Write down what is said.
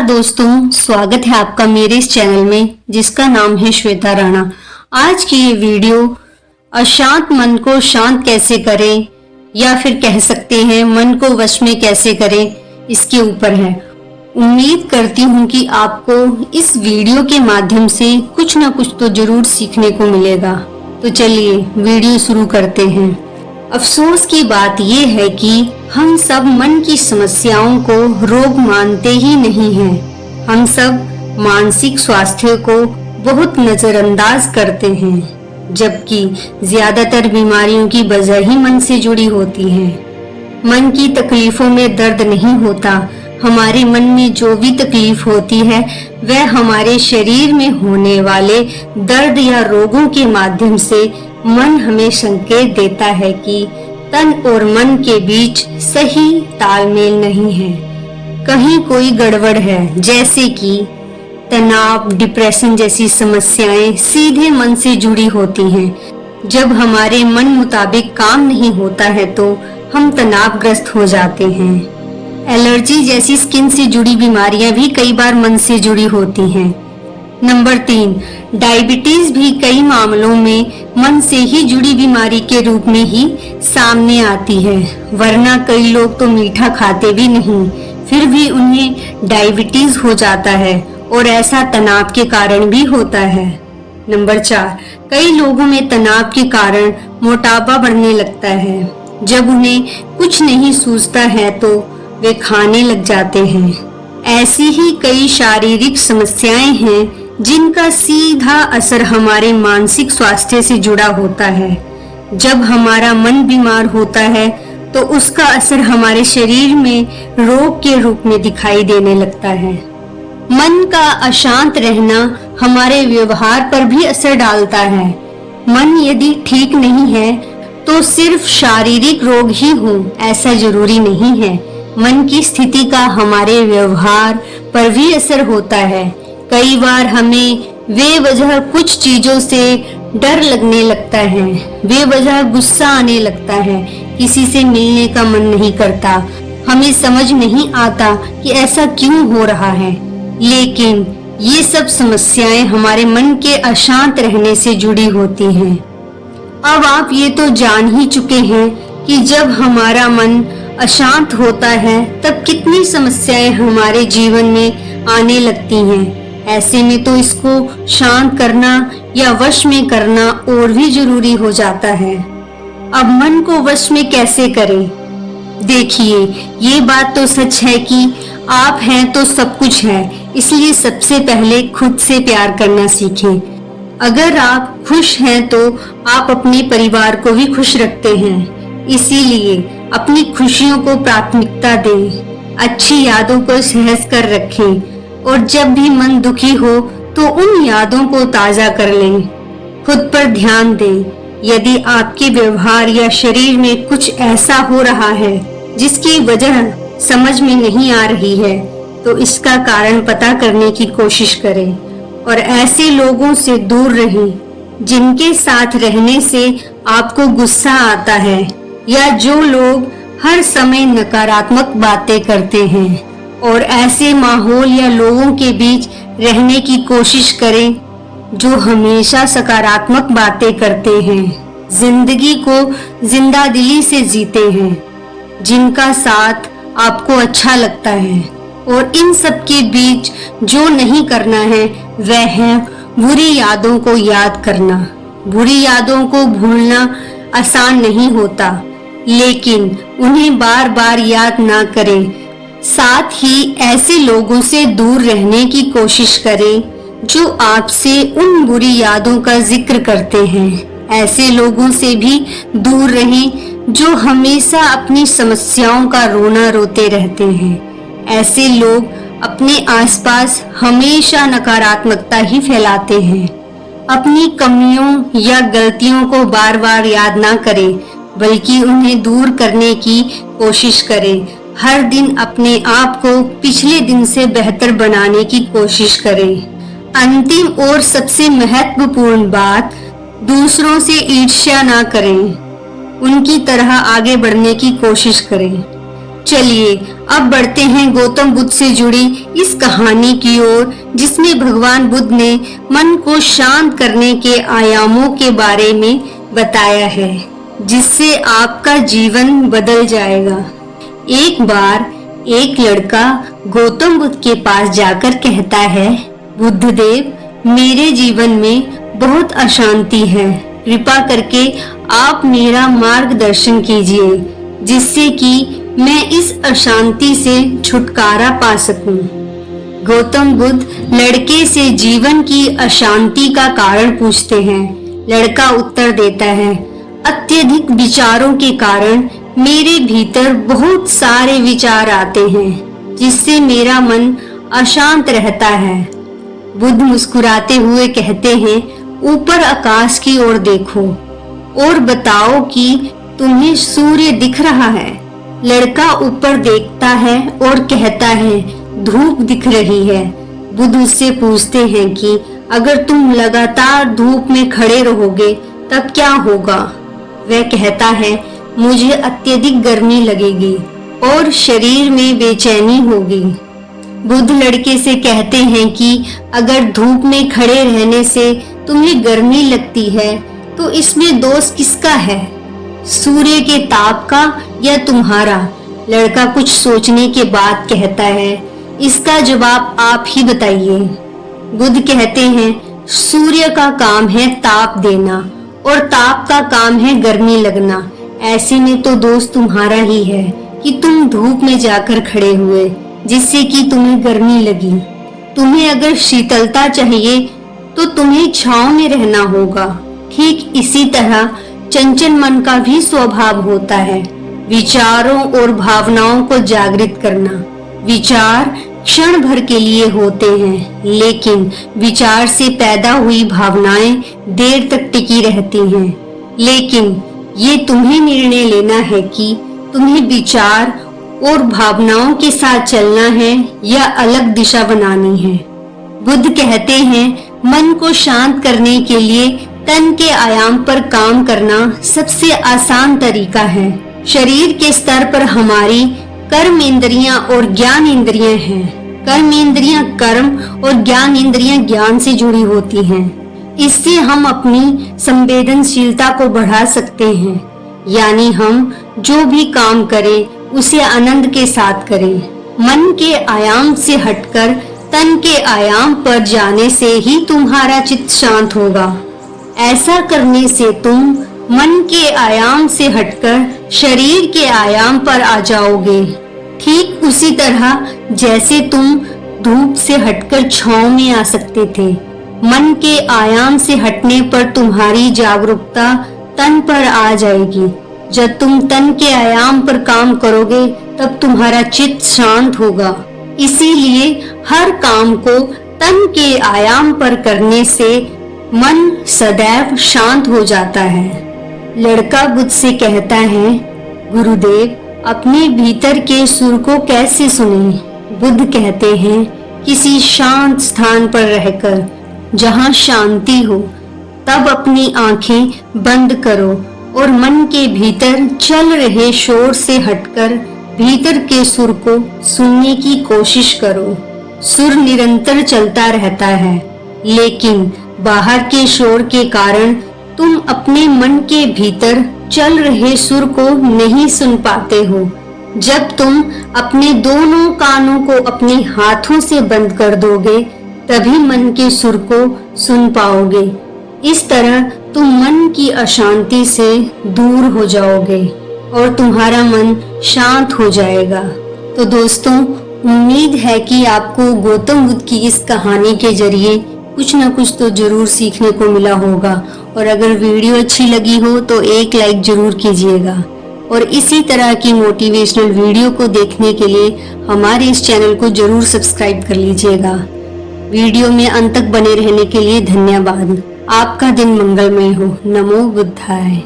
नमस्कार दोस्तों, स्वागत है आपका मेरे इस चैनल में जिसका नाम है श्वेता राणा। आज की ये वीडियो अशांत मन को शांत कैसे करें या फिर कह सकते हैं मन को वश में कैसे करें, इसके ऊपर है। उम्मीद करती हूँ कि आपको इस वीडियो के माध्यम से कुछ ना कुछ तो जरूर सीखने को मिलेगा। तो चलिए वीडियो शुरू करते हैं। अफसोस की बात यह है कि हम सब मन की समस्याओं को रोग मानते ही नहीं हैं। हम सब मानसिक स्वास्थ्य को बहुत नजरअंदाज करते हैं, जबकि ज्यादातर बीमारियों की वजह ही मन से जुड़ी होती है। मन की तकलीफों में दर्द नहीं होता। हमारे मन में जो भी तकलीफ होती है वह हमारे शरीर में होने वाले दर्द या रोगों के माध्यम से मन हमें संकेत देता है कि तन और मन के बीच सही तालमेल नहीं है, कहीं कोई गड़बड़ है। जैसे कि तनाव, डिप्रेशन जैसी समस्याएं सीधे मन से जुड़ी होती हैं। जब हमारे मन मुताबिक काम नहीं होता है तो हम तनावग्रस्त हो जाते हैं। एलर्जी जैसी स्किन से जुड़ी बीमारियां भी कई बार मन से जुड़ी होती हैं। नंबर 3, डायबिटीज भी कई मामलों में मन से ही जुड़ी बीमारी के रूप में ही सामने आती है। वरना कई लोग तो मीठा खाते भी नहीं, फिर भी उन्हें डायबिटीज हो जाता है और ऐसा तनाव के कारण भी होता है। नंबर 4, कई लोगों में तनाव के कारण मोटापा बढ़ने लगता है। जब उन्हें कुछ नहीं सूझता है तो वे खाने लग जाते हैं। ऐसी ही कई शारीरिक समस्याएं हैं जिनका सीधा असर हमारे मानसिक स्वास्थ्य से जुड़ा होता है। जब हमारा मन बीमार होता है तो उसका असर हमारे शरीर में रोग के रूप में दिखाई देने लगता है। मन का अशांत रहना हमारे व्यवहार पर भी असर डालता है। मन यदि ठीक नहीं है तो सिर्फ शारीरिक रोग ही हो ऐसा जरूरी नहीं है। मन की स्थिति का हमारे व्यवहार पर भी असर होता है। कई बार हमें बेवजह कुछ चीजों से डर लगने लगता है, बेवजह गुस्सा आने लगता है, किसी से मिलने का मन नहीं करता। हमें समझ नहीं आता कि ऐसा क्यों हो रहा है, लेकिन ये सब समस्याएं हमारे मन के अशांत रहने से जुड़ी होती हैं। अब आप ये तो जान ही चुके हैं कि जब हमारा मन अशांत होता है तब कितनी समस्याएं हमारे जीवन में आने लगती हैं। ऐसे में तो इसको शांत करना या वश में करना और भी जरूरी हो जाता है। अब मन को वश में कैसे करें? देखिए, ये बात तो सच है कि आप हैं तो सब कुछ है, इसलिए सबसे पहले खुद से प्यार करना सीखें। अगर आप खुश हैं तो आप अपने परिवार को भी खुश रखते हैं, इसीलिए अपनी खुशियों को प्राथमिकता दें। अच्छी यादों को सहज कर रखें और जब भी मन दुखी हो तो उन यादों को ताजा कर लें। खुद पर ध्यान दें। यदि आपके व्यवहार या शरीर में कुछ ऐसा हो रहा है जिसकी वजह समझ में नहीं आ रही है तो इसका कारण पता करने की कोशिश करें और ऐसे लोगों से दूर रहें जिनके साथ रहने से आपको गुस्सा आता है या जो लोग हर समय नकारात्मक बातें करते हैं। और ऐसे माहौल या लोगों के बीच रहने की कोशिश करें जो हमेशा सकारात्मक बातें करते हैं, जिंदगी को जिंदा दिली से जीते हैं, जिनका साथ आपको अच्छा लगता है। और इन सब के बीच जो नहीं करना है वह है बुरी यादों को याद करना। बुरी यादों को भूलना आसान नहीं होता, लेकिन उन्हें बार बार याद ना करें। साथ ही ऐसे लोगों से दूर रहने की कोशिश करें जो आपसे उन बुरी यादों का जिक्र करते हैं। ऐसे लोगों से भी दूर रहें जो हमेशा अपनी समस्याओं का रोना रोते रहते हैं। ऐसे लोग अपने आसपास हमेशा नकारात्मकता ही फैलाते हैं। अपनी कमियों या गलतियों को बार बार याद ना करें, बल्कि उन्हें दूर करने की कोशिश करें। हर दिन अपने आप को पिछले दिन से बेहतर बनाने की कोशिश करें। अंतिम और सबसे महत्वपूर्ण बात, दूसरों से ईर्ष्या ना करें, उनकी तरह आगे बढ़ने की कोशिश करें। चलिए अब बढ़ते हैं गौतम बुद्ध से जुड़ी इस कहानी की ओर, जिसमें भगवान बुद्ध ने मन को शांत करने के आयामों के बारे में बताया है, जिससे आपका जीवन बदल जाएगा। एक बार एक लड़का गौतम बुद्ध के पास जाकर कहता है, बुद्ध देव, मेरे जीवन में बहुत अशांति है, कृपा करके आप मेरा मार्गदर्शन कीजिए, जिससे कि मैं इस अशांति से छुटकारा पा सकूं। गौतम बुद्ध लड़के से जीवन की अशांति का कारण पूछते हैं। लड़का उत्तर देता है, अत्यधिक विचारों के कारण मेरे भीतर बहुत सारे विचार आते हैं, जिससे मेरा मन अशांत रहता है। बुद्ध मुस्कुराते हुए कहते हैं, ऊपर आकाश की ओर देखो और बताओ कि तुम्हें सूर्य दिख रहा है। लड़का ऊपर देखता है और कहता है, धूप दिख रही है। बुद्ध उससे पूछते हैं कि अगर तुम लगातार धूप में खड़े रहोगे तब क्या होगा? वह कहता है, मुझे अत्यधिक गर्मी लगेगी और शरीर में बेचैनी होगी। बुद्ध लड़के से कहते हैं कि अगर धूप में खड़े रहने से तुम्हें गर्मी लगती है तो इसमें दोष किसका है, सूर्य के ताप का या तुम्हारा? लड़का कुछ सोचने के बाद कहता है, इसका जवाब आप ही बताइए। बुद्ध कहते हैं, सूर्य का काम है ताप देना और ताप का काम है गर्मी लगना। ऐसे में तो दोष तुम्हारा ही है कि तुम धूप में जाकर खड़े हुए, जिससे कि तुम्हें गर्मी लगी। तुम्हें अगर शीतलता चाहिए तो तुम्हें छांव में रहना होगा। ठीक इसी तरह चंचल मन का भी स्वभाव होता है, विचारों और भावनाओं को जागृत करना। विचार क्षण भर के लिए होते हैं, लेकिन विचार से पैदा हुई भावनाएं देर तक टिकी रहती हैं। लेकिन ये तुम्हें निर्णय लेना है कि तुम्हें विचार और भावनाओं के साथ चलना है या अलग दिशा बनानी है। बुद्ध कहते हैं, मन को शांत करने के लिए तन के आयाम पर काम करना सबसे आसान तरीका है। शरीर के स्तर पर हमारी कर्म इंद्रियां और ज्ञान इंद्रियां हैं। कर्म इंद्रियां कर्म और ज्ञान इंद्रियां ज्ञान से जुड़ी होती हैं। इससे हम अपनी संवेदनशीलता को बढ़ा सकते हैं, यानी हम जो भी काम करें उसे आनंद के साथ करें। मन के आयाम से हटकर तन के आयाम पर जाने से ही तुम्हारा चित्त शांत होगा। ऐसा करने से तुम मन के आयाम से हटकर शरीर के आयाम पर आ जाओगे। ठीक उसी तरह जैसे तुम धूप से हटकर छांव में आ सकते थे। मन के आयाम से हटने पर तुम्हारी जागरूकता तन पर आ जाएगी। जब तुम तन के आयाम पर काम करोगे तब तुम्हारा चित्त शांत होगा। इसीलिए हर काम को तन के आयाम पर करने से मन सदैव शांत हो जाता है। लड़का बुद्ध से कहता है, गुरुदेव, अपने भीतर के सुर को कैसे सुने? बुद्ध कहते हैं, किसी शांत स्थान पर रहकर, जहाँ शांति हो, तब अपनी आंखें बंद करो और मन के भीतर चल रहे शोर से हटकर भीतर के सुर को सुनने की कोशिश करो। सुर निरंतर चलता रहता है, लेकिन बाहर के शोर के कारण तुम अपने मन के भीतर चल रहे सुर को नहीं सुन पाते हो। जब तुम अपने दोनों कानों को अपने हाथों से बंद कर दोगे, तभी मन के सुर को सुन पाओगे। इस तरह तुम मन की अशांति से दूर हो जाओगे और तुम्हारा मन शांत हो जाएगा। तो दोस्तों, उम्मीद है कि आपको गौतम बुद्ध की इस कहानी के जरिए कुछ न कुछ तो जरूर सीखने को मिला होगा। और अगर वीडियो अच्छी लगी हो तो एक लाइक जरूर कीजिएगा। और इसी तरह की मोटिवेशनल वीडियो को देखने के लिए हमारे इस चैनल को जरूर सब्सक्राइब कर लीजिएगा। वीडियो में अंत तक बने रहने के लिए धन्यवाद। आपका दिन मंगलमय हो। नमो बुद्धाय।